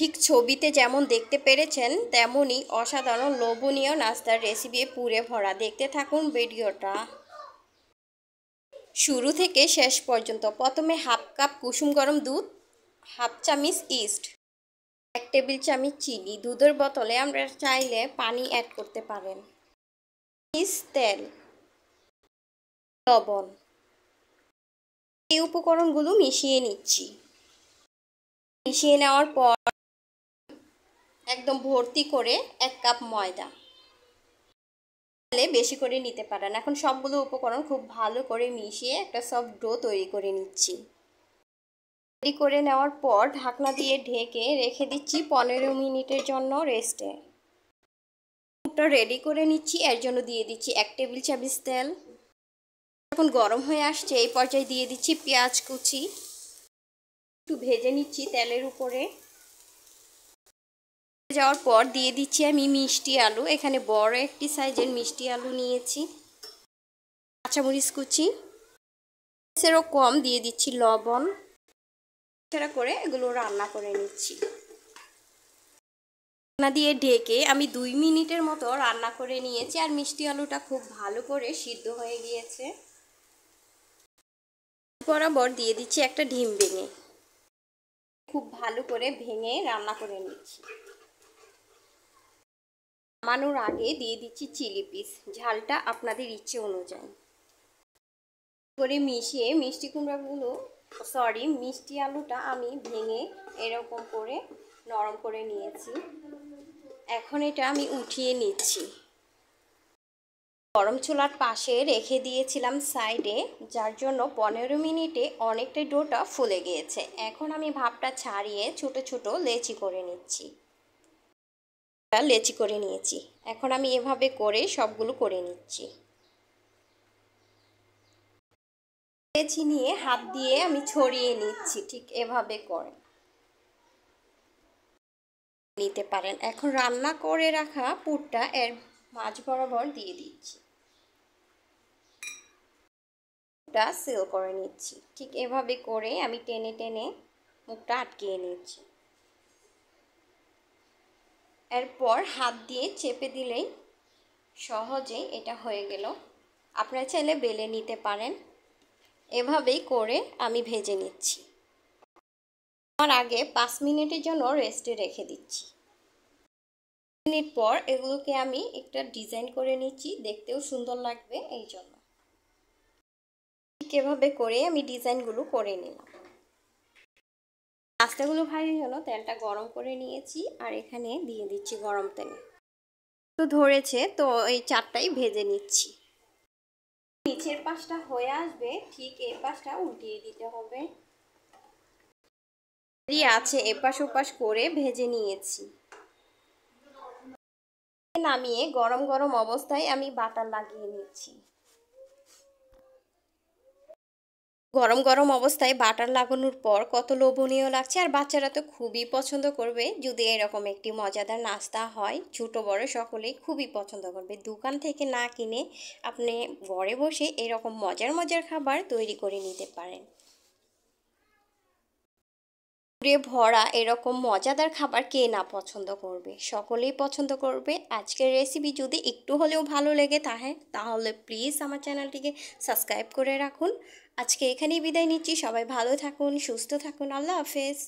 ঠিক ছবিতে যেমন দেখতে পেরেছেন তেমনই অসাধারণ লোভনীয় নাস্তার রেসিপি পুরে ভরা। দেখতে থাকুন ভিডিওটা শুরু থেকে শেষ পর্যন্ত। প্রথমে হাফ কাপ কুসুম গরম দুধ, হাফ চামচ ইস্ট, 1 টেবিল চামচ চিনি। দুধের বোতলে আমরা চাইলে পানি অ্যাড করতে পারেন। তেল, লবণ। এই উপকরণগুলো মিশিয়ে নিচ্ছি। মিশিয়ে নেওয়ার পর একদম ভর্তি করে 1 কাপ ময়দা, বেশি করে নিতে পারেন। এখন সবগুলো উপকরণ খুব ভালো করে মিশিয়ে একটা সফট ডো তৈরি করে নিচ্ছি। তৈরি করে নেওয়ার পর ঢাকনা দিয়ে ঢেকে রেখে দিচ্ছি 15 মিনিটের জন্য রেস্টে। দুধটা রেডি করে নিচ্ছি। এর জন্য দিয়ে দিচ্ছি 1 টেবিল চামচ তেল। যখন গরম হয়ে আসছে এই পর্যায়ে দিয়ে দিচ্ছি পেঁয়াজ কুচি। একটু ভেজে নিচ্ছি তেলের উপরে। যাওয়ার পর দিয়ে দিচ্ছি আমি মিষ্টি আলু। এখানে বড় একটি সাইজের মিষ্টি আলু নিয়েছি। কাঁচামরিচ কুচি, সেরকম দিয়ে দিচ্ছি লবণ। সেটা করে এগুলো রান্না করে নিচ্ছি। রান্না দিয়ে ঢেকে আমি 2 মিনিটের মতো রান্না করে নিয়েছি। আর মিষ্টি আলুটা খুব ভালো করে সিদ্ধ হয়ে গিয়েছে। বরাবর দিয়ে দিচ্ছি একটা ডিম ভেঙে। খুব ভালো করে ভেঙে রান্না করে নিচ্ছি। নামানোর আগে দিয়ে দিচ্ছি চিলি পিস। ঝালটা আপনাদের ইচ্ছে অনুযায়ী করে মিশিয়ে মিষ্টি আলুটা আমি ভেঙে এরকম করে নরম করে নিয়েছি। এখন এটা আমি উঠিয়ে নিচ্ছি। গরম চুলার পাশে রেখে দিয়েছিলাম সাইডে, যার জন্য 15 মিনিটে অনেকটাই ডোটা ফুলে গিয়েছে। এখন আমি ভাপটা ছাড়িয়ে ছোট ছোট লেচি করে নিচ্ছি। এখন আমি এভাবে করে সবগুলো করে নিচ্ছি। লেচি নিয়ে হাত দিয়ে আমি ছড়িয়ে নিচ্ছি। ঠিক এভাবে করে নিতে পারেন। এখন রান্না করে রাখা পুরটা এর মাঝ বরাবর দিয়ে দিচ্ছি। মুখটা সিল করে নিচ্ছি। ঠিক এভাবে করে আমি টেনে টেনে মুখটা আটকিয়ে নিচ্ছি। এরপর হাত দিয়ে চেপে দিলেই সহজেই এটা হয়ে গেল। আপনারা চাইলে বেলে নিতে পারেন। এভাবেই করে আমি ভেজে নিচ্ছি। আমার আগে 5 মিনিটের জন্য রেস্টে রেখে দিচ্ছি। মিনিট পর এগুলোকে আমি একটা ডিজাইন করে নিচ্ছি, দেখতেও সুন্দর লাগবে এই জন্য। ঠিক এভাবে করে আমি ডিজাইনগুলো করে নিলাম। নাস্তাগুলো ভাজার জন্য তেলটা গরম করে নিয়েছি আর এখানে দিয়ে দিচ্ছি গরম তেল। তো ধরেছে তো এই 4টাই ভেজে নিচ্ছি। নিচের পাশটা হয়ে আসবে, ঠিক এই পাশটা উল্টিয়ে দিতে হবে। আছে এপাশ ওপাশ করে ভেজে নিয়েছি। নামিয়ে গরম গরম অবস্থায় আমি বাটার লাগিয়ে নিচ্ছি। গরম গরম অবস্থায় বাটার লাগানোর পর কত লোভনীয় লাগছে। আর বাচ্চারা তো খুবই পছন্দ করবে যদি এরকম একটি মজাদার নাস্তা হয়। ছোট বড় সকলেই খুবই পছন্দ করবে। দোকান থেকে না কিনে আপনি ঘরে বসে এরকম মজার মজার খাবার তৈরি করে নিতে পারেন। পুরে ভরা এরকম মজাদার খাবার কে না পছন্দ করবে, সকলেই পছন্দ করবে। আজকের রেসিপি যদি একটু হলেও ভালো লেগে থাকে তাহলে প্লিজ আমার চ্যানেলটিকে সাবস্ক্রাইব করে রাখুন। আজকে এখানেই বিদায় নিচ্ছি। সবাই ভালো থাকুন, সুস্থ থাকুন। আল্লাহ হাফেজ।